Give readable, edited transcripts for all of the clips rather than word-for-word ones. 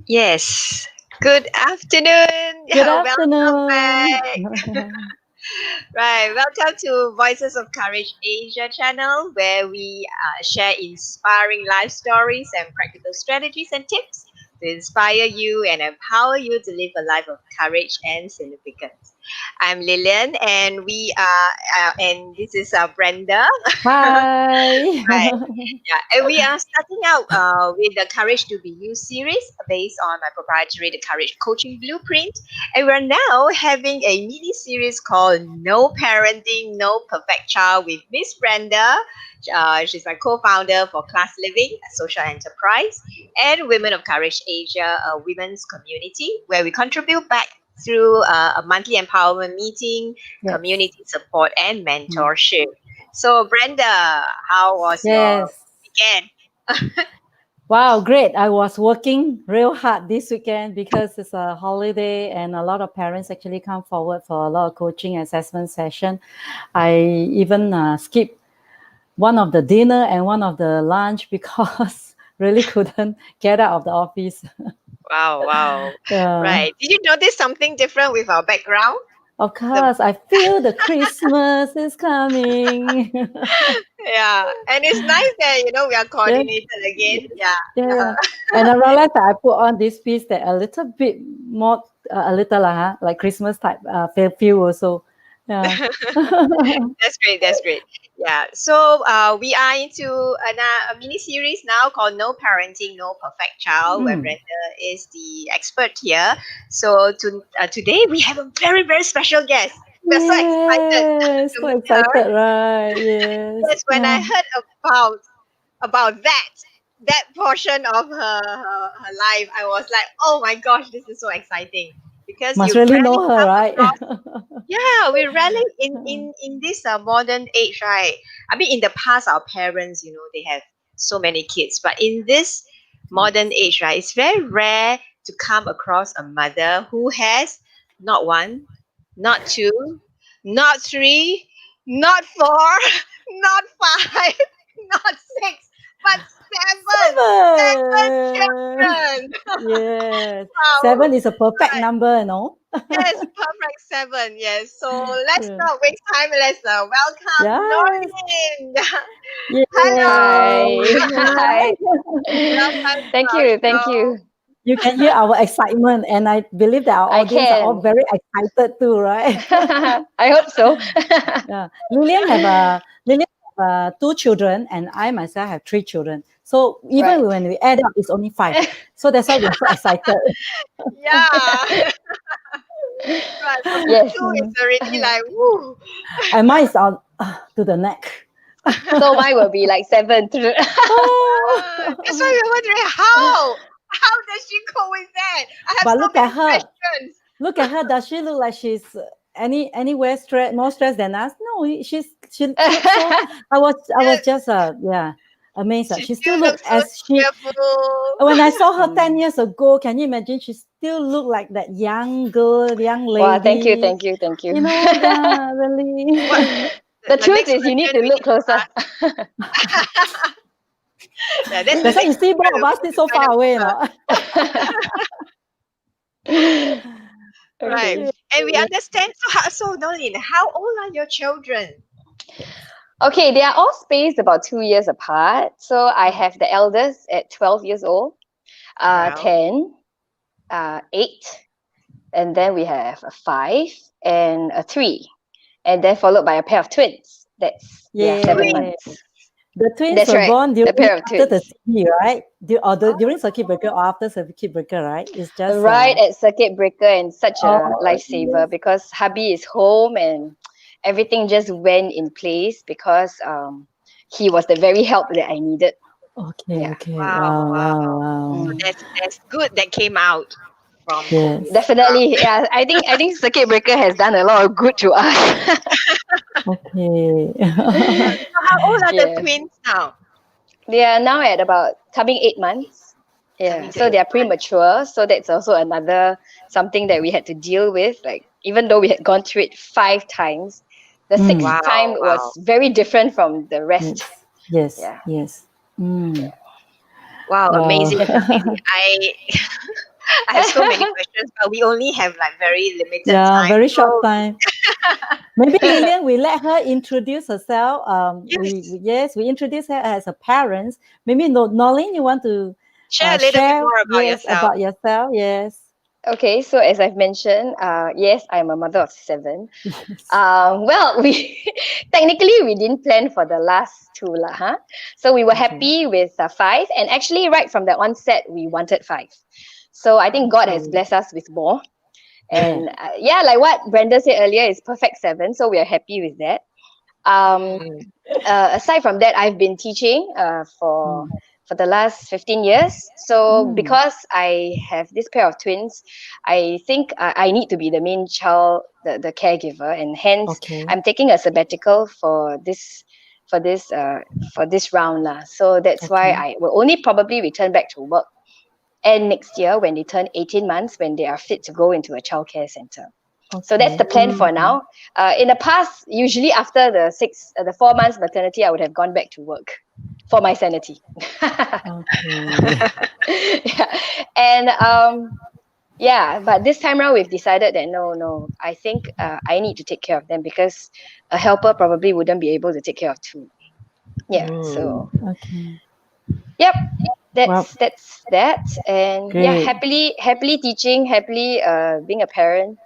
Yes. Good afternoon. Good Welcome afternoon. back. Right. Welcome to Voices of Courage Asia channel, where we share inspiring life stories and practical strategies and tips to inspire you and empower you to live a life of courage and significance. I'm Lillian, and and this is Brenda. Hi. Right. Yeah, and we are starting out with the Courage to Be You series based on my proprietary The Courage Coaching Blueprint. And we're now having a mini series called No Parenting, No Perfect Child with Miss Brenda. She's my co founder for Class Living, a social enterprise, and Women of Courage Asia, a women's community where we contribute back through a monthly empowerment meeting, Yes. community support, and mentorship. So, Brenda, how was your Yes. weekend? Wow, great. I was working real hard this weekend because it's a holiday and a lot of parents actually come forward for a lot of coaching assessment session. I even skipped one of the dinner and one of the lunch because really couldn't get out of the office. Wow, wow. Yeah. Right. Did you notice something different with our background? Of The course, I feel the Christmas is coming. Yeah, and it's nice that we are Yeah. coordinated again. Yeah. Yeah, and I realized that I put on this piece that a little bit more, a little like Christmas type feel also. Yeah. That's great. That's great. Yeah. So we are into a mini series now called No Parenting, No Perfect Child, where Mm. Brenda is the expert here. So today we have a very, very special guest. We're so excited Yes, to so meet her. excited, right? Yes. Yes, when I heard about that portion of her life, I was like, oh my gosh, this is so exciting because Must you really rarely know her, come right? across. Yeah, we rarely in this modern age, right? I mean, in the past, our parents, they have so many kids, but in this modern Yes. age, right, it's very rare to come across a mother who has not one, not two, not three, not four, not five, not six, but seven Seven. children. Yes. Wow. Seven is a perfect number, no? Yes, perfect seven. Yes. So let's Yeah. not waste time. Let's welcome Yes. Noeline. Hello. Yes. Hi. Hi. Welcome to Thank our you. Thank show. you. You can hear our excitement, and I believe that our I audience are all can. very excited too, right? I hope so. Yeah. Lillian have two children, and I myself have three children. So Right. even when we add up, it's only five. So that's why we're so excited. Yeah. Right. From Yes. two, it's already like woo. And mine is on to the neck. So mine will be like seven. That's why we're wondering how does she cope with that? I have But so look many at her. questions. Look at her. Does she look like she's anywhere more stressed than us? No, she looks so. I was Yes, just amazed. she She still still look looks so as she. cheerful. When I saw her 10 Mm. years ago, can you imagine? She still looked like that young girl, young Wow, thank you, lady. thank you, thank you. You know, yeah, really. What The the truth next is you need question to we look need to closer. ask? Yeah, that's the That's why you next see both question of us still to so find far out away, from you her. know. Right. Okay. And we understand. So Noeline, how old are your children? Okay, they are all spaced about 2 years apart. So I Mm. have the eldest at 12 years old, Well, 10, 8, and then we have a 5 and a 3, and then followed by a pair of twins. They are seven twins. Yay. months. The twins That's were right, born a during pair of after the twins. CB, right? During Oh, circuit breaker or after circuit breaker, right? It's just Right at circuit breaker, and such a oh lifesaver yes. because hubby is home and everything just went in place because he was the very help that I needed. Okay, Yeah. okay. wow, Wow, wow. wow, So wow. Mm. that's good that came out from Yes. COVID. Definitely, yeah. I think circuit breaker has done a lot of good to us. Okay. So how old are the Yeah. twins now? They are now at about coming 8 months. Yeah, Coming to so they are 8 months. premature. So that's also another something that we had to deal with. Like, even though we had gone through it 5 times, the Mm. sixth Wow, time was wow. very different from the rest. Yes. Yes. Yeah. Yes. Mm. Wow, Wow. amazing, amazing. I have so many questions, but we only have like very limited Yeah, time. very short So time. Maybe Lillian, we let her introduce herself. yes, Yes, we introduce her as a parent. Maybe Noeline, you want to share a little bit share, more about yes, yourself. about yourself. Yes. Okay, so as I've mentioned, yes, I'm a mother of 7. Yes. Well, we technically we didn't plan for the last 2 lah, huh? So we were Okay. happy with 5, and actually right from the onset we wanted 5. So I think God has Okay. blessed us with more. Yeah. And yeah, like what Brenda said earlier, it's perfect 7, so we are happy with that. Um, Mm, Aside from that, I've been teaching Mm. for the last 15 years. So Mm. because I have this pair of twins, I think I need to be the main child, the caregiver, and hence Okay. I'm taking a sabbatical for this uh, for this round lah. So that's why Okay. I will only probably return back to work and next year when they turn 18 months, when they are fit to go into a childcare center. So that's Okay. the plan for mm. now. In the past, usually after the 4 months maternity, I would have gone back to work for my sanity. Okay. Yeah. And yeah, but this time around, we've decided that no, I think I need to take care of them because a helper probably wouldn't be able to take care of 2. Yeah. Mm. So Okay. yep, Well, that's that. And yeah, great. happily teaching, happily being a parent.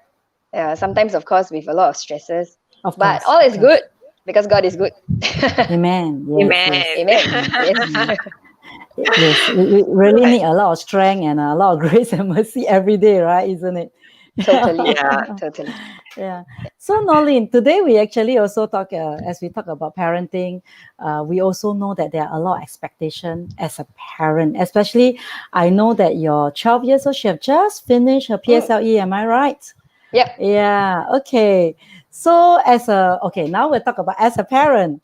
Sometimes, of course, with a lot of stresses, Of but course. all Of is course. good because God is good. Amen. Yes. Amen. Yes. Amen. Mm. Yes. Mm. Yes. We really Right. need a lot of strength and a lot of grace and mercy every day, right? Isn't it? Totally. Yeah. Totally. Yeah. So, Nolin, today we actually also talk, as we talk about parenting, we also know that there are a lot of expectation as a parent, especially I know that your 12 years old, she have just finished her Mm. PSLE, am I right? Yep. Yeah. Okay. So okay, now we'll talk about as a parent,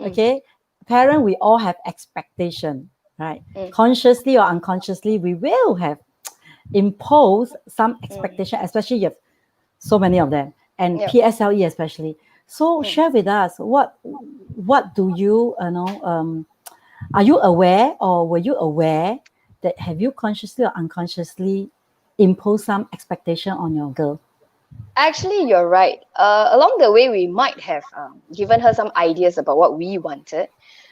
Mm. okay? Parent, we all have expectation, right? Mm. Consciously or unconsciously, we will have impose some Mm. expectation, especially you have so many of them, and Yep. PSLE especially. So Mm. share with us what do you know? Are you aware or were you aware that have you consciously or unconsciously imposed some expectation on your girl? Actually, you're right. Along the way, we might have given her some ideas about what we wanted.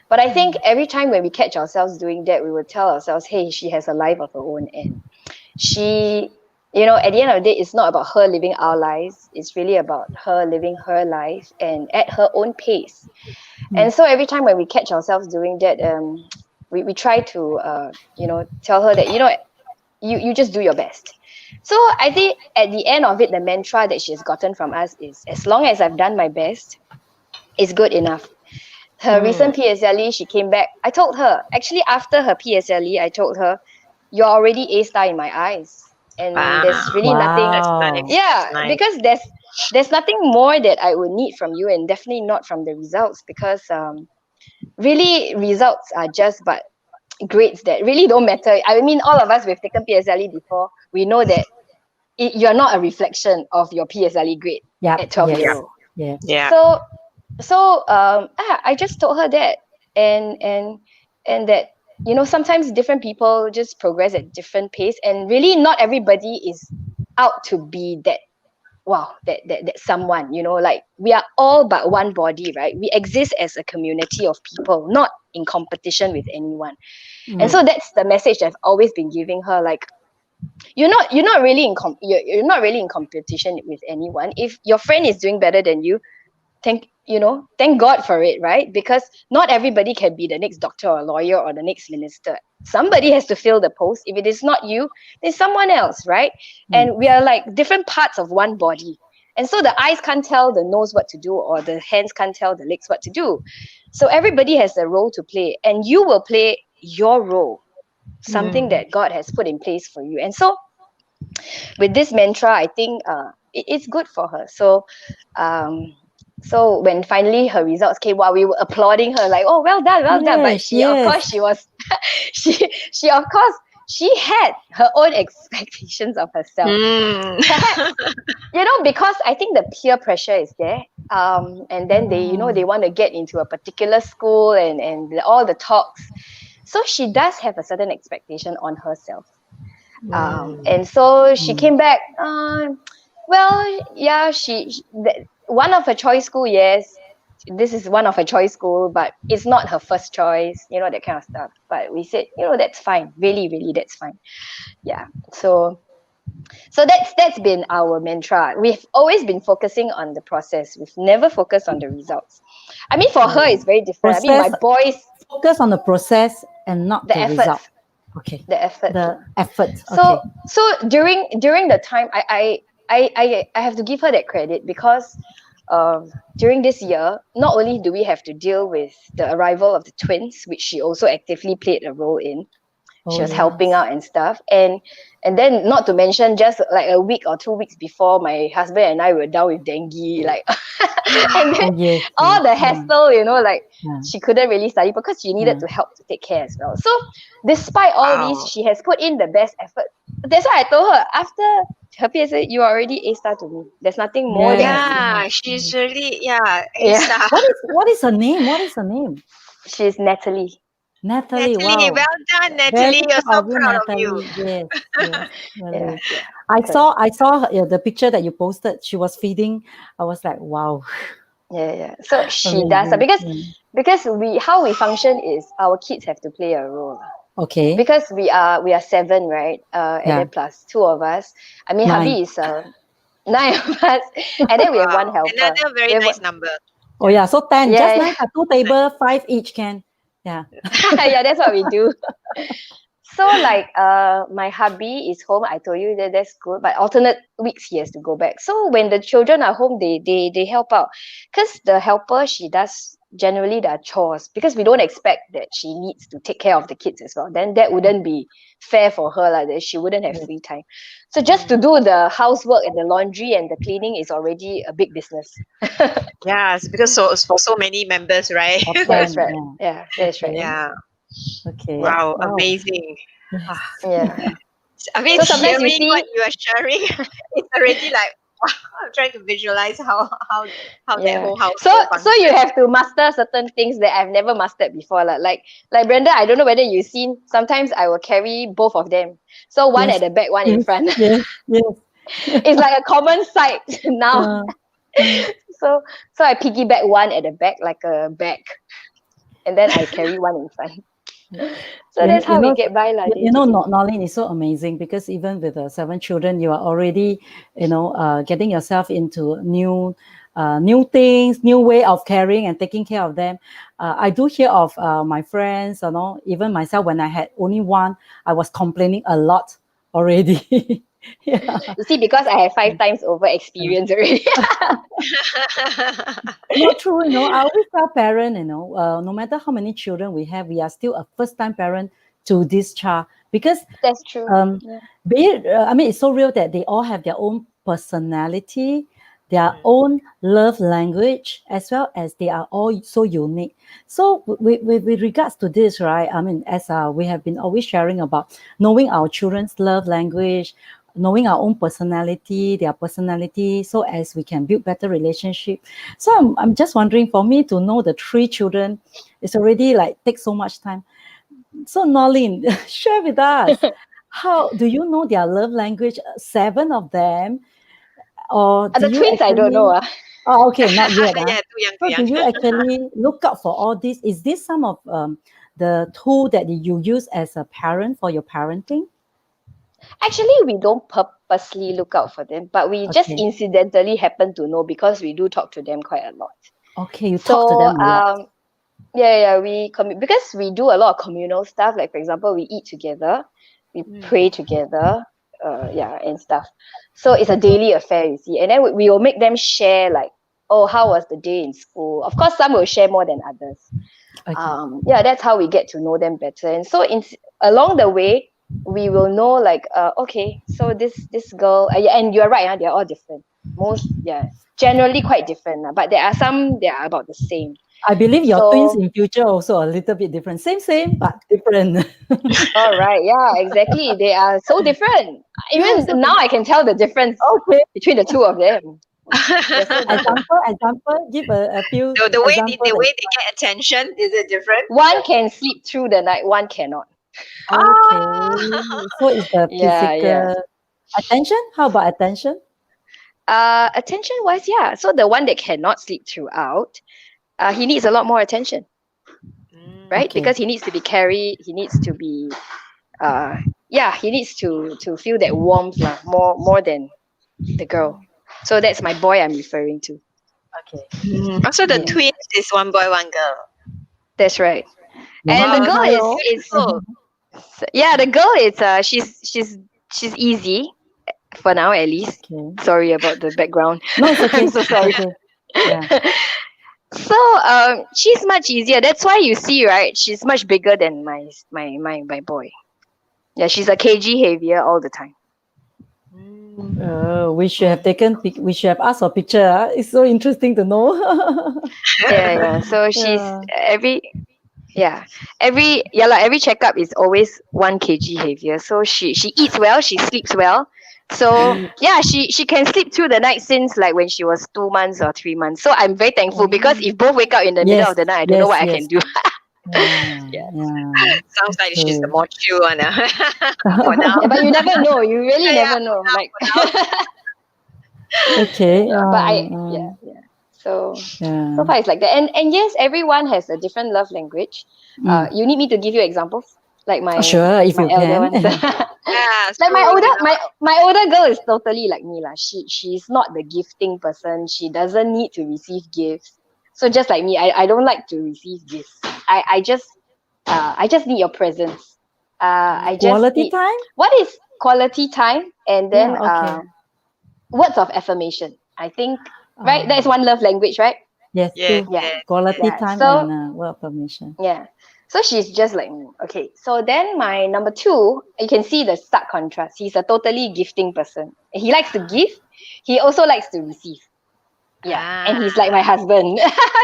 But I think every time when we catch ourselves doing that, we would tell ourselves, hey, she has a life of her own. And she, at the end of the day, it's not about her living our lives. It's really about her living her life and at her own pace. Mm. And so every time when we catch ourselves doing that, we try to, tell her that, you just do your best. So I think at the end of it, the mantra that she has gotten from us is, as long as I've done my best, it's good enough. Her Mm. recent PSLE, she came back. I told her, actually, after her PSLE, I told her, you're already A star in my eyes. And there's Wow. really nothing, That's nice. Wow. That's yeah, nice. because there's nothing more that I would need from you, and definitely not from the results, because really results are just but grades that really don't matter. I mean, all of us we've taken PSLE before. We know that you're not a reflection of your PSLE grade Yep. at 12 years Yeah. Yes. old. Yeah. Yeah. So I just told her that, and that sometimes different people just progress at different pace, and really not everybody is out to be that wow that someone, like we are all but one body, right? We exist as a community of people, not in competition with anyone. And Mm. so that's the message I've always been giving her, like you're not really you're not really in competition with anyone. If your friend is doing better than you, thank God for it, right? Because not everybody can be the next doctor or lawyer or the next minister. Somebody has to fill the post. If it is not you, then someone else, right? Mm. And we are like different parts of one body. And so the eyes can't tell the nose what to do, or the hands can't tell the legs what to do. So everybody has a role to play, and you will play your role, something Mm. that God has put in place for you. And so with this mantra, I think it's good for her. Um, so when finally her results came, while we were applauding her, like, oh, well done. But Yes. she, of Yes. course, she was, she of course, she had her own expectations of herself. Mm. Perhaps, because I think the peer pressure is there. And then they want to get into a particular school, and all the talks. So she does have a certain expectation on herself. And so she came back. Well, yeah, one of her choice school, yes. This is one of her choice school, but it's not her first choice, that kind of stuff. But we said, that's fine. Really, really, that's fine. Yeah. So that's been our mantra. We've always been focusing on the process. We've never focused on the results. I mean, for her, it's very different. I mean, my boys focus on the process and not the result. Okay. The effort. The effort. So okay. so during the time, I have to give her that credit because during this year, not only do we have to deal with the arrival of the twins, which she also actively played a role in. She was helping out and stuff. And then not to mention just like a week or 2 weeks before, my husband and I were down with dengue, like and then all the hassle, she couldn't really study because she needed to help to take care as well. So despite all these, she has put in the best effort. That's why I told her after her PSA, you are already A-star to me. There's nothing more than she's really A-star. What is her name? What is her name? She's Natalie. Natalie, wow. Well done, Natalie. You're so proud of you. Yes, really. I saw the picture that you posted. She was feeding. I was like, wow. Yeah. So she does because how we function is our kids have to play a role. Okay. Because we are 7, right? And then plus 2 of us. I mean, 9. Hubby is 9 of us, and then we have one helper. Another very nice number. Oh yeah, so 10. Just nice. 2 table, 5 each can. Yeah. Yeah, that's what we do. So like my hubby is home. I told you that's good, but alternate weeks he has to go back. So when the children are home, they help out, because the helper, she does generally their chores, because we don't expect that she needs to take care of the kids as well. Then that wouldn't be fair for her, like that she wouldn't have free time. So just to do the housework and the laundry and the cleaning is already a big business. Yes, because for so many members, right? That's right. Yeah, that's right. Yeah. Okay. Wow, amazing. Yeah. I mean, so sometimes hearing you see what you are sharing, it's already like, wow, I'm trying to visualize how that whole house. So you have to master certain things that I've never mastered before. Like Brenda, I don't know whether you've seen, sometimes I will carry both of them. So one at the back, one in front. Yes. It's like a common sight now. So I piggyback one at the back like a bag. And then I carry one in front. So that's how we get by. Noeline is so amazing, because even with 7 children, you are already, getting yourself into new things, new way of caring and taking care of them. I do hear of my friends, even myself, when I had only one, I was complaining a lot already. Yeah. You see, because I have 5 times over experience already. Not true, I always tell parents, no matter how many children we have, we are still a first-time parent to this child, because that's true. It's so real that they all have their own personality, their own love language, as well as they are all so unique. So with regards to this, right, as we have been always sharing about knowing our children's love language, knowing our own personality, their personality, so as we can build better relationship. So I'm just wondering, for me to know the 3 children, it's already takes so much time. So Noeline, share with us, how do you know their love language? 7 of them, or the twins actually, I don't know. Oh, okay, not yet. Yeah, too young. Do you actually look out for all this? Is this some of the tool that you use as a parent for your parenting? Actually, we don't purposely look out for them, but we just incidentally happen to know, because we do talk to them quite a lot. Okay, you talk to them a lot. Yeah, because we do a lot of communal stuff. Like, for example, we eat together, we pray together, and stuff. So it's a daily affair, you see. And then we will make them share, like, oh, how was the day in school? Of course, some will share more than others. Okay. That's how we get to know them better. And so along the way, we will know, like, okay, so this girl, and you're right, they're all different. Generally quite different, but there are some that are about the same. I believe your twins in future also a little bit different. Same, but different. All right, yeah, exactly. They are so different. Even now, I can tell the difference between the 2 of them. They're so different. Example. Give a few the way example. the way they get attention, is it different? One can sleep through the night, one cannot. Okay, Ah. so it's the Yeah, yeah. physical attention. How about attention? Attention wise, yeah. So the one that cannot sleep throughout, he needs a lot more attention, right? Okay. Because he needs to be carried. He needs to be, uh, yeah, he needs to feel that warmth lah, more than the girl. So that's my boy I'm referring to. Okay. Also, the Yeah, twins is one boy, one girl. that's right. And the Wow, girl so Hello. is beautiful. yeah, the girl is she's easy for now at least. Okay. Sorry about the background. No, it's okay. I'm so It's sorry. okay. Yeah. So she's much easier. That's why you see, right? She's much bigger than my boy. Yeah, she's a kg heavier all the time. We should have we should have asked for picture. It's so interesting to know. Yeah. So she's Yeah. every checkup is always 1 kg heavier. So she eats well, she sleeps well. So yeah, she can sleep through the night since like when she was 2 months or 3 months. So I'm very thankful because if both wake up in the middle Yes, of the night, I don't know what I yes. can do. Yeah, Yeah. yeah. Sounds like she's the Okay. more chill one for now. Yeah, but you never know. You really Yeah, never know. Like, Okay. but yeah. So Yeah. so far it's like that. And yes, everyone has a different love language. You need me to give you examples, like Sure, if my you elder can. ones. Yeah, Like my so older my older girl is totally like me lah. She's not the gifting person. She doesn't need to receive gifts. So just like me, I don't like to receive gifts. I just need your presence. I just Quality need time? what is quality time, and then Yeah, okay. words of affirmation. I think right, that is Uh, one love language, right? yes, yes, two. Yeah, yes. Quality yeah. time So and word of permission. yeah. So she's just like me. Okay. So then my number two, you can see the stark contrast. He's a totally gifting person. He likes to give. He also likes to receive. Yeah. And he's like my husband.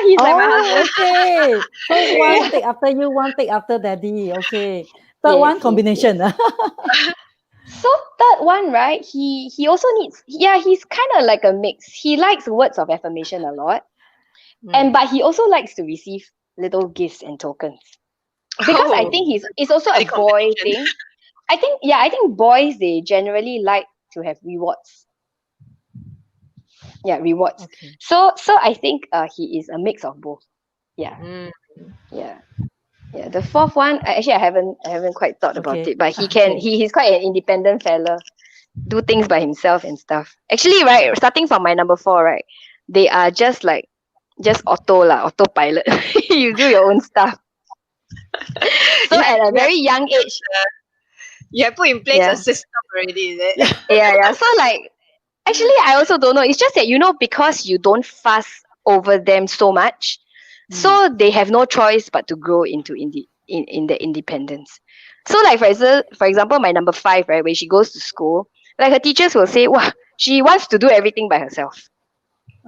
He's like my Oh, husband. okay. So one Yeah. take after you, one take after daddy. Okay. Third Yes, one yes, yes. combination. So third one, right? He also needs, yeah, he's kind of like a mix. He likes words of affirmation a lot. But he also likes to receive little gifts and tokens. Because I Oh, think it's also a funny boy combination. thing. I think boys, they generally like to have rewards. Yeah, rewards. Okay. So I think he is a mix of both. Yeah, Mm. yeah, yeah. The fourth one, actually I haven't quite thought about Okay. it, but Okay. he's quite an independent fella, do things by himself and stuff. Actually, right, starting from my number four, right, they are just autopilot. You do your own stuff. So You have, at a you have very young age, you have put in place a yeah, system already, is it? yeah. So like, actually, I also don't know. It's just that, because you don't fuss over them so much, so they have no choice but to grow into in the independence. So like for example, my number five, right, when she goes to school, like her teachers will say, "Wow, she wants to do everything by herself."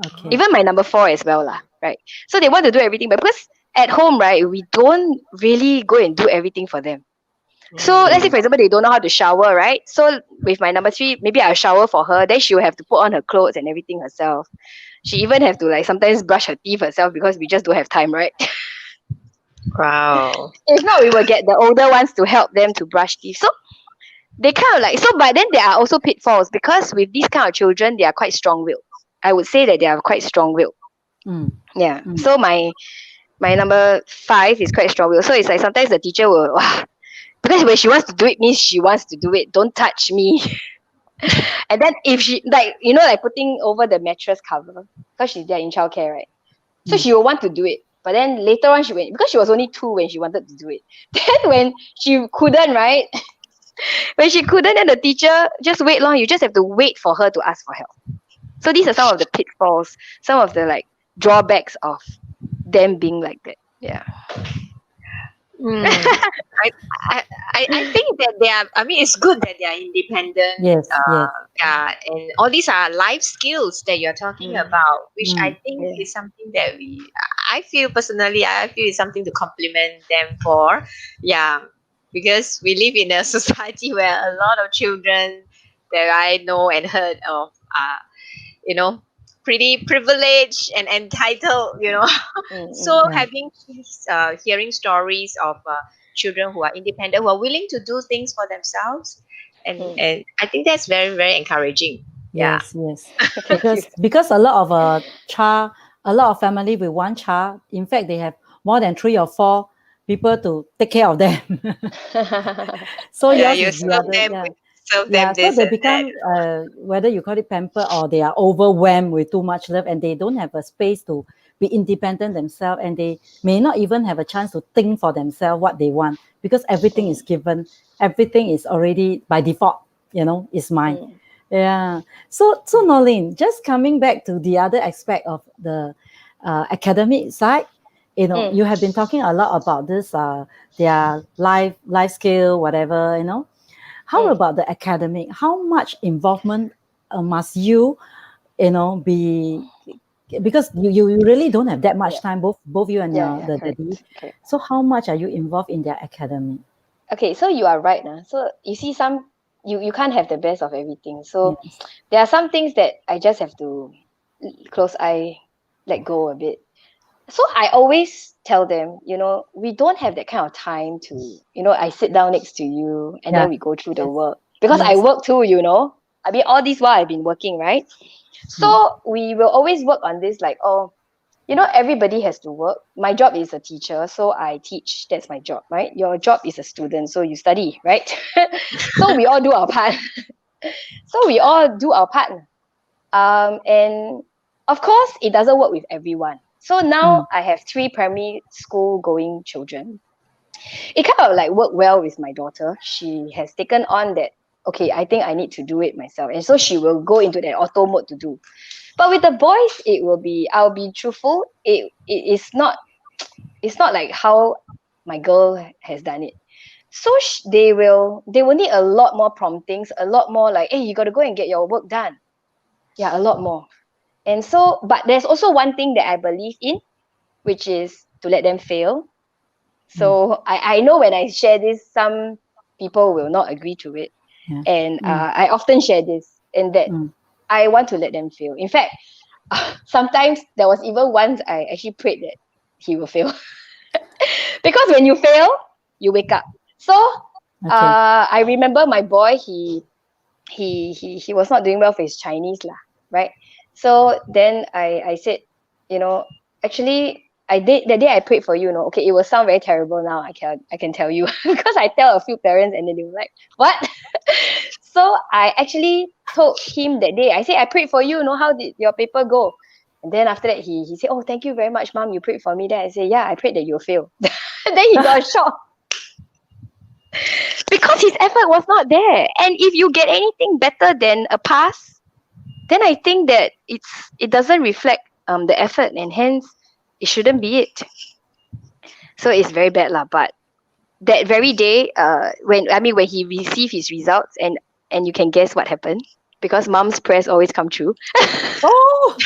Okay. Even my number four as well, lah, right? So they want to do everything, but because at home, right, we don't really go and do everything for them. So let's say, for example, they don't know how to shower, right? So with my number three, maybe I'll shower for her. Then she will have to put on her clothes and everything herself. She even have to like sometimes brush her teeth herself because we just don't have time, right? Wow. If not, we will get the older ones to help them to brush teeth. So they kind of like so, but then there are also pitfalls because with these kind of children, they are quite strong-willed. I would say that they are quite strong-willed. Yeah. So my number five is quite strong-willed. So it's like sometimes the teacher will. Because when she wants to do it means she wants to do it. Don't touch me. And then if she like putting over the mattress cover because she's there in childcare, right? So she will want to do it. But then later on she went because she was only 2 when she wanted to do it. Then when she couldn't, right? When she couldn't, then the teacher just wait long. You just have to wait for her to ask for help. So these are some of the pitfalls, some of the like drawbacks of them being like that. Yeah. I think that they are. I mean, it's good that they are independent. Yes. Yes. Yeah, and all these are life skills that you're talking about, which I think Yeah. is something that I feel personally, I feel is something to compliment them for. Yeah, because we live in a society where a lot of children that I know and heard of are, you know, pretty privileged and entitled, So Yeah. having hearing stories of children who are independent, who are willing to do things for themselves, Mm. and I think that's very, very encouraging. Yeah. Yes, yes. Thank you. Because a lot of a lot of family with one child, in fact, they have more than 3 or 4 people to take care of them. So Yeah, yours you is the serve other, them, yeah. serve Yeah, them so this they and that. become whether you call it pamper or they are overwhelmed with too much love and they don't have a space to be independent themselves and they may not even have a chance to think for themselves what they want because everything is Mm, given, everything is already by default, is mine. mm, Yeah. So Noeline, just coming back to the other aspect of the academic side, mm, you have been talking a lot about this their life skill, whatever, how mm, about the academic? How much involvement must be because you really don't have that yeah, much time, both you and yeah, your yeah, the daddy. correct, correct. So how much are you involved in their academy? Okay, so you are right now. So you see, you can't have the best of everything. So Yes. there are some things that I just have to close eye, let go a bit. So I always tell them, we don't have that kind of time to, I sit down next to you and Yeah. then we go through the Yes. work because I Yes. work too. I mean, all this while I've been working, right? Mm. So we will always work on this, like, oh, everybody has to work. My job is a teacher, so I teach. That's my job, right? Your job is a student, so you study, right? So we all do our part. So we all do our part. And of course, it doesn't work with everyone. So now Mm. I have 3 primary school going children. It kind of like worked well with my daughter. She has taken on that, okay, I think I need to do it myself. And so she will go into that auto mode to do. But with the boys, I'll be truthful, it is not, it's not like how my girl has done it. So they will need a lot more promptings, a lot more like, hey, you got to go and get your work done. Yeah, a lot more. And so, but there's also one thing that I believe in, which is to let them fail. Mm. So I know when I share this, some people will not agree to it. Yeah. And Mm. I often share this, and that Mm. I want to let them fail. In fact, sometimes there was even once I actually prayed that he will fail. Because when you fail, you wake up. So Okay. I remember my boy, he was not doing well for his Chinese lah, right? So then I said, you know, actually I did that day I prayed for you, okay, it will sound very terrible now. I can tell you because I tell a few parents and then they were like, what? So I actually told him that day, I said, I prayed for you, how did your paper go? And then after that he said, oh, thank you very much, mom, you prayed for me. Then I said, yeah, I prayed that you'll fail. Then he got shocked because his effort was not there. And if you get anything better than a pass, then I think that it doesn't reflect the effort, and hence it shouldn't be it. So it's very bad lah. But that very day, when he received his results, and you can guess what happened, because mom's prayers always come true. Oh.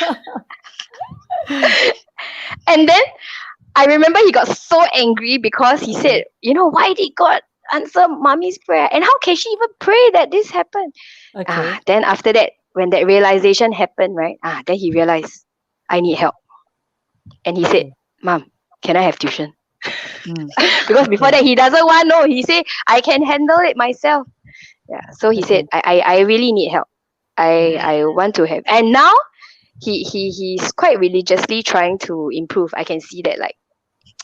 And then I remember he got so angry because he said, why did God answer mommy's prayer? And how can she even pray that this happened? Okay. Then after that, when that realization happened, right? Then he realized, I need help. And he said, Okay. Mom, can I have tuition? Mm. Because before Okay. that, he doesn't want, no. He said, I can handle it myself. Yeah. So he said, Okay. I really need help. I want to have. And now he's quite religiously trying to improve. I can see that, like,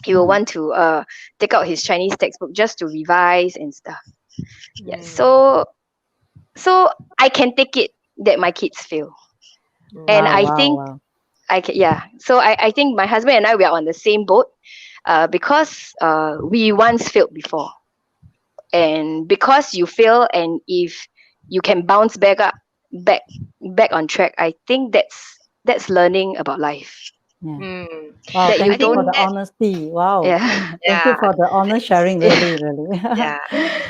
he will Mm. want to take out his Chinese textbook just to revise and stuff. Yeah. Mm, So I can take it that my kids fail. And Wow. mm, I Wow. think Wow. yeah. So I think my husband and I, we are on the same boat, because we once failed before. And because you fail, and if you can bounce back back on track, I think that's learning about life. Yeah. mm. Wow. That you I Thank you think for the don't, that, honesty. Wow. yeah. Thank you yeah, for the honest sharing. Yeah. Really, really. yeah.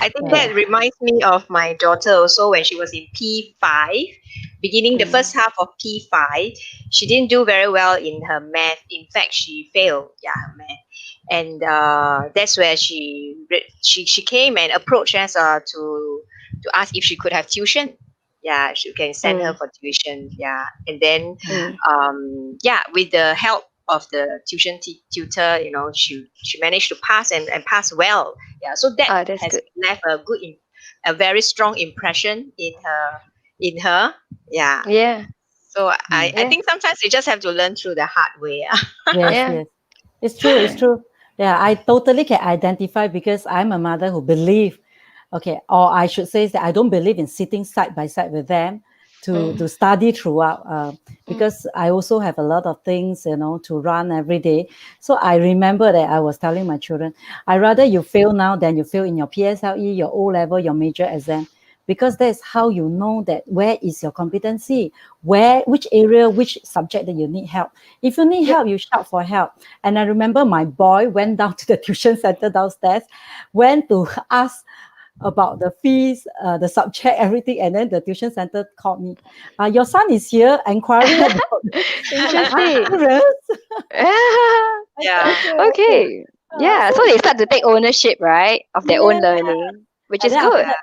I think Yeah. that reminds me of my daughter also when she was in P5, beginning the Mm, first half of P5. She didn't do very well in her math. In fact, she failed. Yeah, her math. And that's where she came and approached us to ask if she could have tuition. Yeah, she can send her for tuition. Yeah, and then Mm. with the help of the tuition tutor, she managed to pass and pass well. Yeah, so that Ah, that's has good. left a very strong impression in her. Yeah. Yeah. So I Yeah. think sometimes you just have to learn through the hard way. Yes, Yeah. yes. It's true. It's true. Yeah, I totally can identify because I'm a mother who believe, okay, or I should say that I don't believe in sitting side by side with them to Mm. study throughout. Mm. Because I also have a lot of things, to run every day. So I remember that I was telling my children, I rather you fail now than you fail in your PSLE, your O level, your major exam, because that's how you know that where is your competency, which area, which subject that you need help. If you need Yep. help, you shout for help. And I remember my boy went down to the tuition center downstairs, went to ask about the fees, the subject, everything. And then the tuition center called me. Your son is here inquiring about. I'm like, Interesting. serious? I said, Yeah. okay, okay. Okay. Yeah. So So they start to take ownership, right, of their yeah. own learning, which And is then after good. that,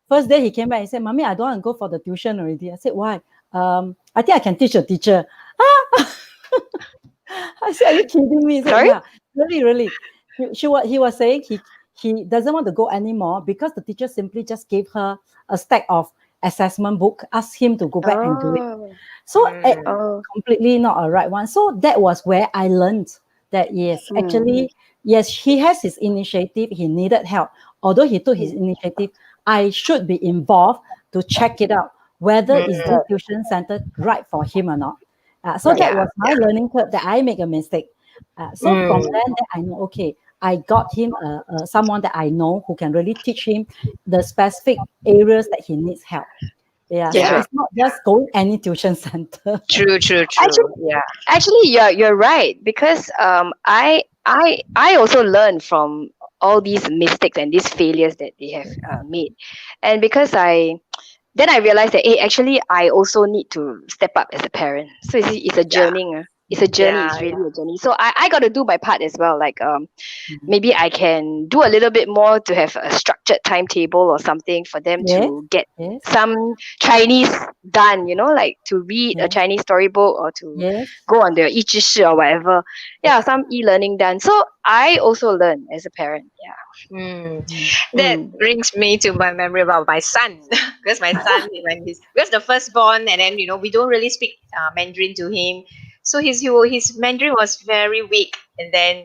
first day he came back and said, Mommy, I don't want to go for the tuition already. I said, why? I think I can teach a teacher. I said, are you kidding me? He said, Sorry? yeah, really, really. He was saying he doesn't want to go anymore because the teacher simply just gave her a stack of assessment book, asked him to go back and do it. Oh. So Mm, Oh. completely not a right one. So that was where I learned that yes, Mm. actually, yes, he has his initiative. He needed help. Although he took his Mm. initiative, I should be involved to check it out whether mm, is this Right. tuition center right for him or not. So Right. that yeah. was my learning curve that I make a mistake. So from Mm, then I know, okay, I got him someone that I know who can really teach him the specific areas that he needs help. Yeah, Yes. so yeah. Right. it's not just going any tuition center. True, true, Actually, true. Yeah. you're right because I also learn from all these mistakes and these failures that they have made, and because I realized that, hey, actually I also need to step up as a parent. So it's a Yeah. journey. It's a journey. Yeah. It's really a journey. So I got to do my part as well. Like Mhm. maybe I can do a little bit more to have a structured timetable or something for them Yes, to get yes, some Chinese done, like to read a yes, Chinese storybook or to yes. go on the 一知识 or whatever. Yeah, some e-learning done. So I also learn as a parent. Mm. Mm. Yeah. That brings me to my memory about my son, because my son, because the firstborn, and then we don't really speak Mandarin to him, so his Mandarin was very weak, and then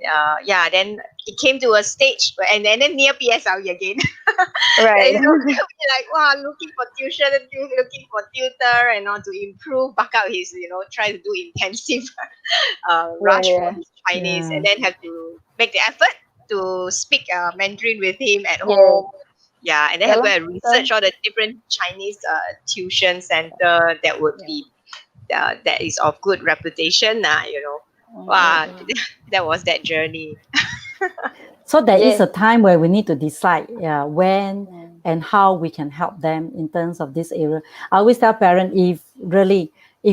then it came to a stage and then near PSLE again. Right. We're like, wow, looking for tuition, looking for tutor, and to improve, back out his, try to do intensive Yeah, rush for yeah. his Chinese, and Yeah. then have to make the effort to speak Mandarin with him at Yeah. home. Yeah, and then Yeah have to lah. go and research all the different Chinese tuition center that would Yeah. be that is of good reputation. Mm, Wow, mm. that was that journey. So there is Yeah. a time where we need to decide, yeah, when Mm. and how we can help them in terms of this area. I always tell parents if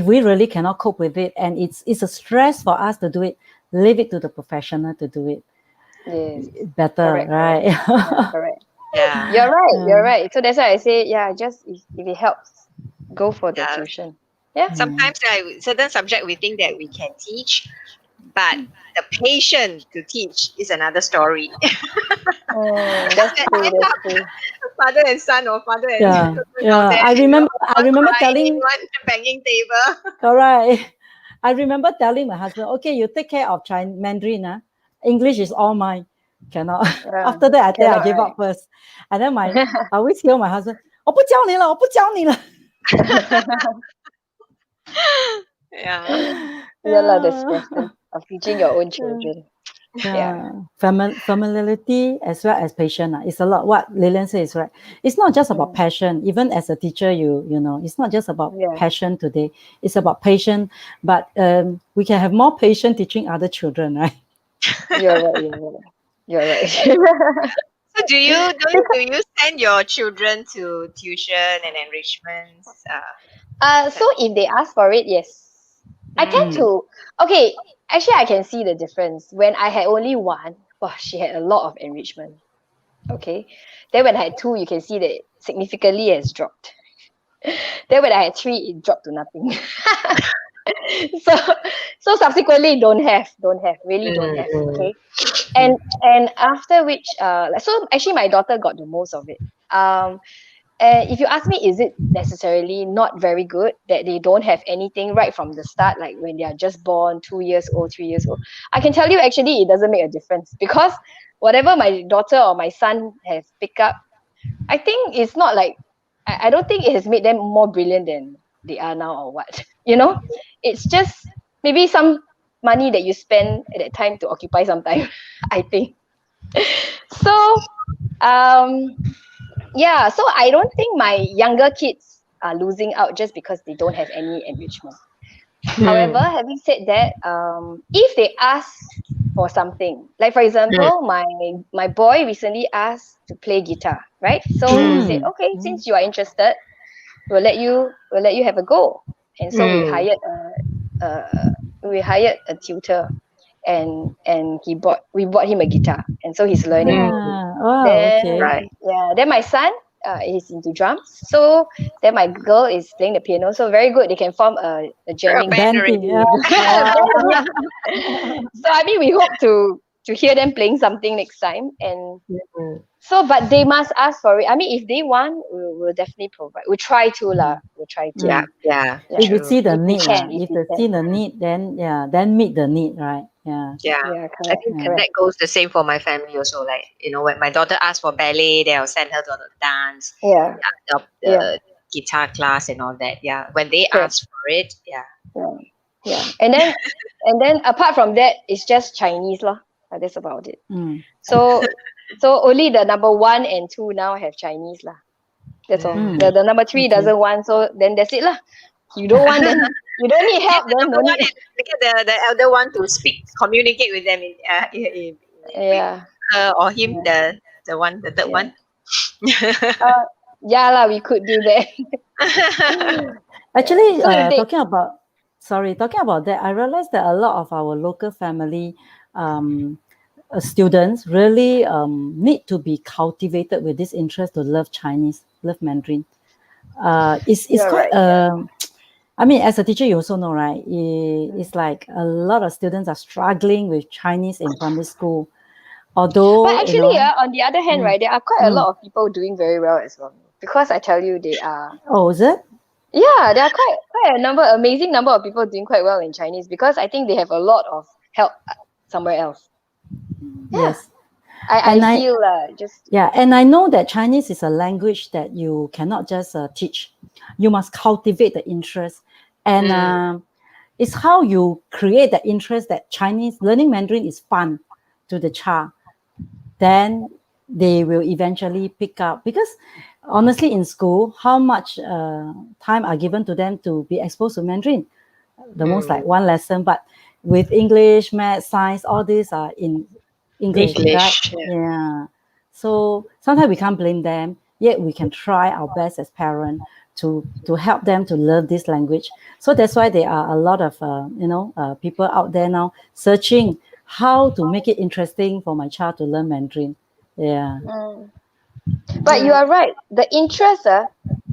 we really cannot cope with it and it's a stress for us to do it, leave it to the professional to do it Yes. better, Correct. Correct. right? Yeah. Correct. Yeah, You're right. You're Yeah. right. So that's why I say, yeah, just if it helps, go for the yeah. tuition. Yeah. Mm. Sometimes certain subject we think that we can teach, but the patience to teach is another story. That's true. End That's up true. father and son or father and Yeah, children out yeah. there, I one remember crying, telling, one banging table. all right. I remember telling my husband, okay, you take care of Chinese Mandarin, English is all mine. Cannot. Yeah. After that, I think I Cannot, gave right? up first. And then I always hear my husband, 我不教你了,我不教你了. Yeah. Yeah lah, the Yeah. stress of teaching your own children. Yeah. Yeah, familiarity as well as patience. It's a lot. What Lilian says is right. It's not just about Mm. passion. Even as a teacher, it's not just about Yeah. passion today. It's about patience. But we can have more patience teaching other children, right? You're right. You're right. You're right. So do you send your children to tuition and enrichments? So if they ask for it, yes. I tend Mm, Mm. to. Okay, actually, I can see the difference. When I had only one, wow, she had a lot of enrichment. Okay. Then when I had two, you can see that significantly has dropped. Then when I had 3, it dropped to nothing. so so subsequently really don't have. Mm. Okay. And after which so actually my daughter got the most of it. And if you ask me, is it necessarily not very good that they don't have anything right from the start, like when they are just born, 2 years old, 3 years old? I can tell you actually it doesn't make a difference, because whatever my daughter or my son have picked up, I think it's not like, I don't think it has made them more brilliant than they are now or what. It's just maybe some money that you spend at that time to occupy some time, I think. So, um, yeah, so I don't think my younger kids are losing out just because they don't have any enrichment. However, Mm. having said that, if they ask for something, like for Mm. example, my boy recently asked to play guitar, right? So we said, Mm. okay, since you are interested, we'll let you have a go. And so Mm. we hired a tutor, and we bought him a guitar, and so he's learning. Mm. Ah, wow, Then okay. Right. yeah, then my son is into drums. So then my girl is playing the piano. So very good. They can form a A jamming band Band already. thing, yeah. band, yeah. Wow. So I mean, we hope to hear them playing something next time. And Mm. so, but they must ask for it. I mean, if they want, we'll definitely provide. We'll try to lah. Mm, We'll try to. Yeah, mm. yeah, Yeah. If you true. see the If we need, can, if if we they can. see the need, then yeah, then meet the need, right? Yeah. Yeah. Yeah, I correct, think Yeah. correct. that goes the same for my family also. Like, when my daughter asks for ballet, then I'll send her to the dance, Yeah, yeah, the guitar class and all that. Yeah. When they correct. ask for it, yeah. Yeah, yeah. And then apart from that, it's just Chinese lah. That's about it. Mm, So so only the number 1 and 2 now have Chinese lah. That's all. Mm. The mm. number 3 Okay. doesn't want, so then that's it lah. You don't want, then you don't need Get help, the then number no one need. and get the elder one to communicate with them with Yeah, her or him, yeah, the third yeah. one. Yeah lah, we could do that. Yeah. Actually, So if they talking about that, I realized that a lot of our local family um, students really need to be cultivated with this interest to love Chinese, love Mandarin. It's You're quite right, yeah. I mean, as a teacher, you also know, right? It's like a lot of students are struggling with Chinese in primary school. But Although, actually, on the other hand, mm, right, there are quite a mm. lot of people doing very well as well. Because I tell you, they are. Oh, is it? Yeah, there are quite amazing number of people doing quite well in Chinese, because I think they have a lot of help somewhere else. Yeah, Yes. I And I, feel just yeah, and I know that Chinese is a language that you cannot just teach. You must cultivate the interest. And Mm. it's how you create the interest that Chinese learning Mandarin is fun to the child. Then they will eventually pick up. Because honestly, in school, how much time are given to them to be exposed to Mandarin? The most like Mm. one lesson, but with English, math, science, all these are in English, right? English. Yeah. Yeah. So sometimes we can't blame them, yet we can try our best as parents to help them to learn this language. So that's why there are a lot of people out there now searching how to make it interesting for my child to learn Mandarin. Yeah. mm. But you are right. The interest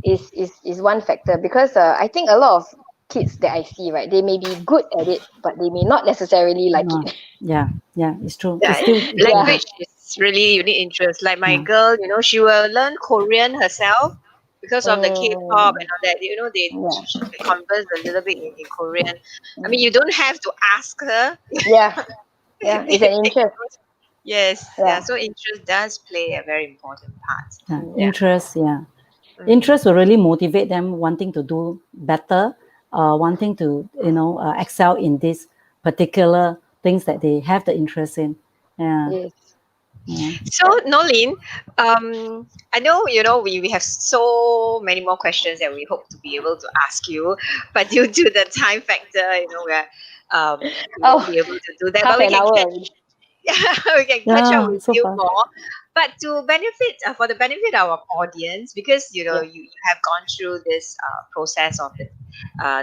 is one factor, because I think a lot of kids that I see, right, they may be good at it, but they may not necessarily like Uh, it. yeah, yeah, it's true. Yeah, It's still Yeah. language is really you need interest. Like my yeah. girl, she will learn Korean herself because of the K-pop and Mm, all that. yeah. She converse a little bit in Korean. I mean, Mm. you don't have to ask her. Yeah. Yeah. It's an interest. Yes, yeah. Yeah. So interest does play a very important part. Yeah, Yeah. interest, yeah. Mm. Interest will really motivate them wanting to do better, wanting to, excel in these particular things that they have the interest in. Yeah, Yes. yeah. So, Noeline, I know we have so many more questions that we hope to be able to ask you, but due to the time factor, we won't Oh, be able to do that. But half we an can hour catch, already. yeah, we can catch up Yeah, with so you far. more. But for the benefit of our audience, because Yeah. you have gone through this process of the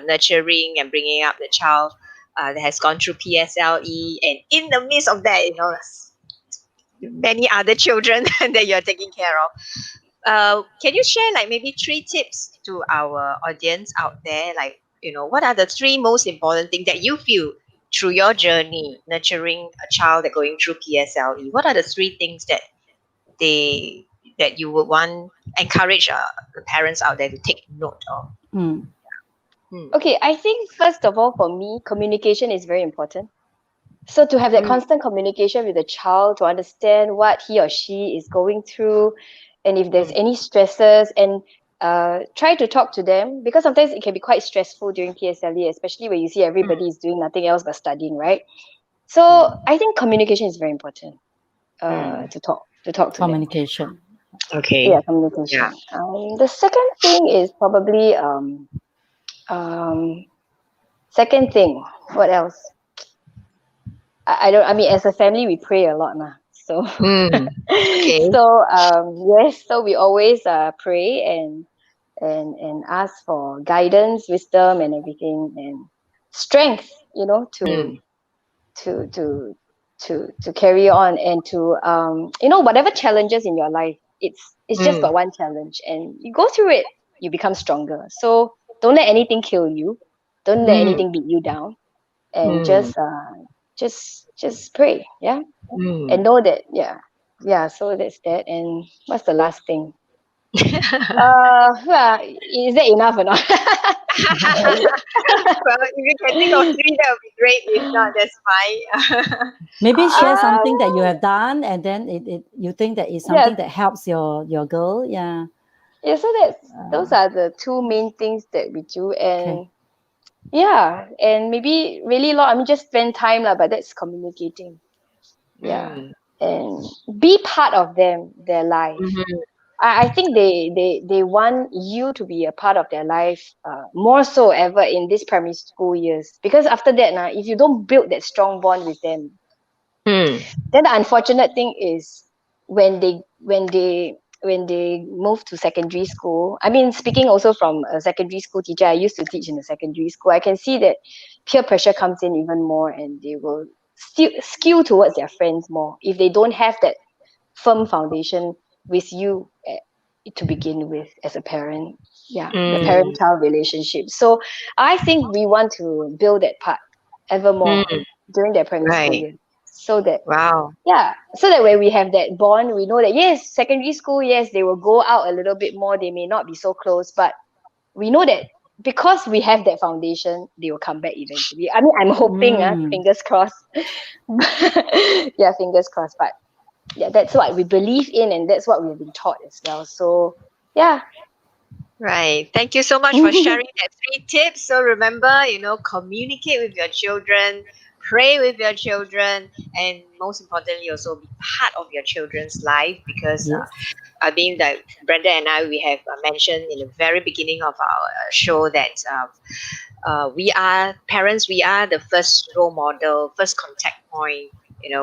nurturing and bringing up the child that has gone through PSLE, and in the midst of that, many other children that you're taking care of. can you share like maybe 3 tips to our audience out there? Like, what are the 3 most important things that you feel through your journey nurturing a child that going through PSLE? What are the 3 things they that you would want encourage the parents out there to take note of? Mm. Hmm. Okay, I think first of all, for me, communication is very important. So to have that Hmm. constant communication with the child to understand what he or she is going through, and if there's Hmm. any stresses, and try to talk to them, because sometimes it can be quite stressful during PSLE, especially when you see Hmm. everybody is doing nothing else but studying, right? So Hmm. I think communication is very important. Hmm. To talk to them. Communication. Yeah, Okay. Yeah. communication. The second thing is probably um second thing. What else? I don't. I mean, as a family, we pray a lot, nah. So, Hmm. Okay. yes. So we always pray and ask for guidance, wisdom, and everything, and strength. Hmm. To to to carry on, and to whatever challenges in your life. It's just Hmm. but one challenge, and you go through it, you become stronger. So don't let anything kill you. Don't let Hmm. anything beat you down, and Hmm. just pray, yeah, Hmm. and know that, yeah. So that's that. And what's the last thing? Yeah, is that enough or not? Well, if you can think of 3, that would be great. If not, that's fine. Maybe share uh, something that you have done, and then you think that is yeah, something that helps your girl. Yeah. yeah. So those are the 2 main things that we do, Okay. and yeah, and maybe really lot. I mean, just spend time lah, but that's communicating. Yeah, Hmm. and be part of their life. Mhm. I think they want you to be a part of their life, more so ever in this primary school years. Because after that, now, if you don't build that strong bond with them, Hmm. then the unfortunate thing is when they move to secondary school. I mean, speaking also from a secondary school teacher, I used to teach in a secondary school. I can see that peer pressure comes in even more, and they will still skew towards their friends more if they don't have that firm foundation with you, to begin with, as a parent. Yeah, the parent Hmm. child relationship. So I think we want to build that part ever more Hmm. during their primary school Right. years, so that, Wow. yeah, so that when we have that bond, we know that yes, secondary school, yes, they will go out a little bit more, they may not be so close, but we know that because we have that foundation, they will come back eventually. I mean, I'm hoping, Mm. fingers crossed. Yeah, fingers crossed. But yeah, that's what we believe in, and that's what we've been taught as well. So yeah. Right. Thank you so much for sharing that 3 tips. So remember, communicate with your children, pray with your children, and most importantly, also be part of your children's life because Yes. I mean that Brenda and I, we have mentioned in the very beginning of our show that we are parents, we are the first role model, first contact point,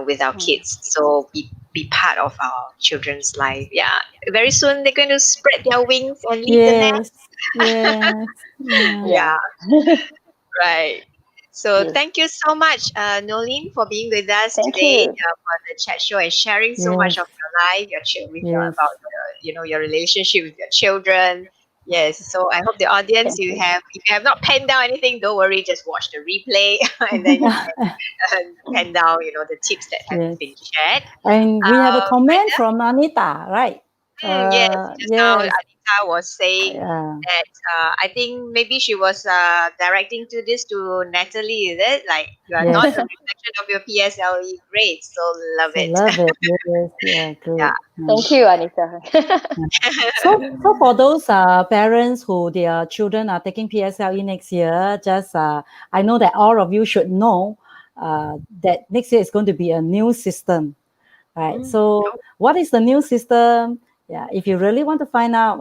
with our Mm. kids. So be part of our children's life. Yeah, very soon they're going to spread their wings and leave the nest. Yes. Yes. Yeah. Yeah. Yeah, right. So Yes. thank you so much, Nolene, for being with us Thank today you. for the chat show and sharing so much Yes. of your life, with your Yes. about your relationship with your children. Yes. So I hope the audience, Thank you. if you have not penned down anything, don't worry, just watch the replay and then you can pen down the tips that have Yes. been shared. And we have a comment Brenda, from Anita, right? yes, just now Yes. Anita was saying Yeah. that I think maybe she was directing to this to Natalie, is it? Like you are not Yes. a reflection of your PSLE grades, so love So it. love it. Yes. Yeah. Good. Thank you, Anita. So for those parents who their children are taking PSLE next year, just I know that all of you should know that next year is going to be a new system, right? Mm. So what is the new system? Yeah, if you really want to find out,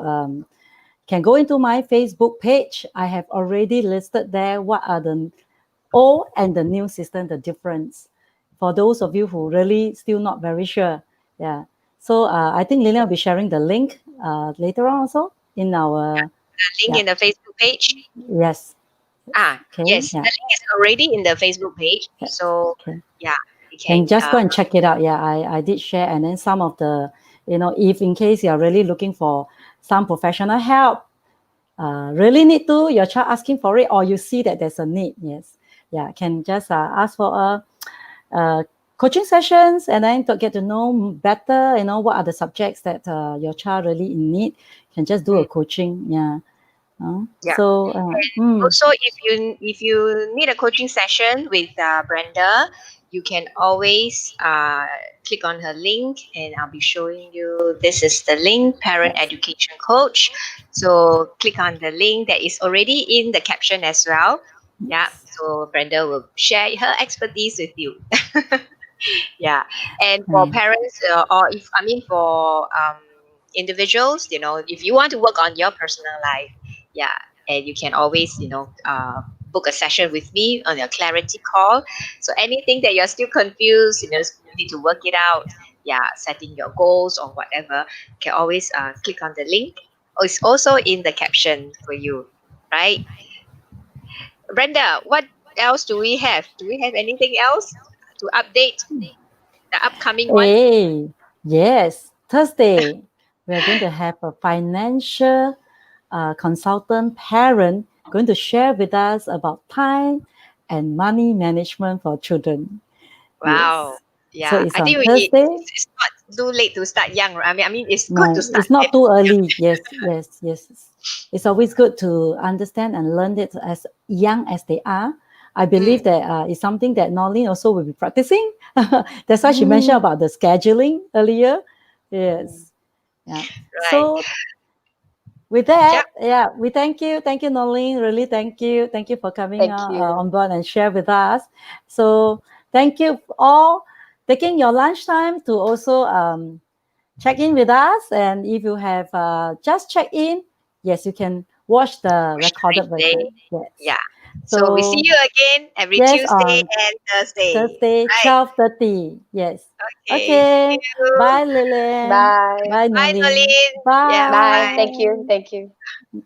can go into my Facebook page. I have already listed there what are the old and the new system, the difference. For those of you who really still not very sure, yeah. So I think Lilian will be sharing the link later on also in our, The link yeah, in the Facebook page. yes, okay, Yes, the yeah, link is already in the Facebook page. yes, So okay. yeah, you Can can just go and check it out. Yeah, I did share, and then some of the if in case you're really looking for some professional help, really need to, your child asking for it, or you see that there's a need, yes, yeah, can just ask for a coaching sessions, and then to get to know better, what are the subjects that your child really in need, can just do a Mm, coaching, yeah. yeah. So, Also, if you need a coaching session with Brenda, you can always click on her link, and I'll be showing you. This is the link, Parent yes, Education Coach. So click on the link that is already in the caption as well. Yeah. yes, So Brenda will share her expertise with you. Yeah. And for right. parents, or if I mean for individuals, if you want to work on your personal life, yeah, and you can always book a session with me on a clarity call. So anything that you're still confused, you need to work it out, yeah, setting your goals or whatever, you can always click on the link. Oh, it's also in the caption for you, right? Brenda, what else do we have? Do we have anything else to update the upcoming one? Hey, yes, Thursday, we are going to have a financial consultant parent going to share with us about time and money management for children. Wow. Yes. So Yeah. it's I on think Thursday. it's not too late to start young. I mean, it's good to No, start it's not too young. early. Yes, yes, yes. It's always good to understand and learn it as young as they are. I believe Mm, that it's something that Noeline also will be practicing. That's why she mentioned Mm, about the scheduling earlier. mm. Yes. Yeah. right. So with Yep. that, yeah, we thank you, Noeline. Really, thank you for coming Thank you. on board and share with us. So thank you all taking your lunchtime to also check in with us. And if you have just check in, yes, you can watch the Watch the recorded replay. version. Yes. Yeah. So we see So you again every yes, Tuesday on and Thursday. Thursday, Right. 12:30. Yes. Okay. See Okay. you. Bye, Lillian. Bye. Bye, Bye, Noeline. Nolene. Yeah. Bye. Bye. Thank you. Bye. Thank you. Thank you.